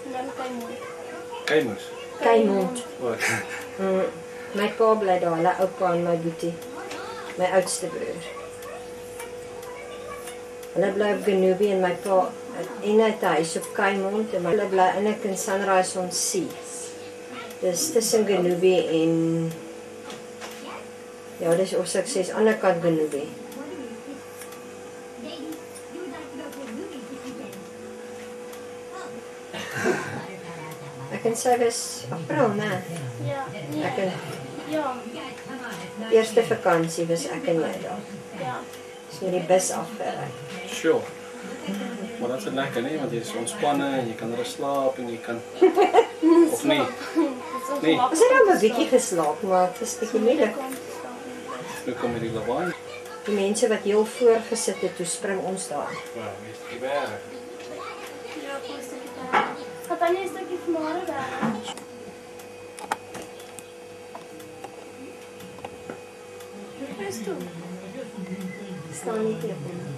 En dan Kaimond. Keimers. Kaimond. Oh, My pa bly daar, hulle oupa en my boetie. My oudste broer. Hulle bly op Genubi en my pa en hy het 'n huis op Kaimond en hulle bly eintlik in Sunrise on Sea. Dis tussen Genubi en ja, dis of ek sê, aan die ander kant Genubi. Ek kan sê dis April, né? Ja, nee. Ek kan Ja, eerste vakansie was ek en jy daar. ja. Dis met die bus afgery. sure. Maar dat is lekker, nee, want je is ontspannen en je kan er slapen en je kan... Of niet? Dit is Nee. Ons het al 'n bietjie geslaap, maar dit is 'n bietjie moeilik. Nu komen die lawaai. Die mense wat heel voor gesit het, toe spring ons daar. Wow, wie is die berg? Ja, kom 'n stukkie daar. Gaat dan nie 'n stukkie vanmôre daar. Dit is toe. Staan nie te op hom.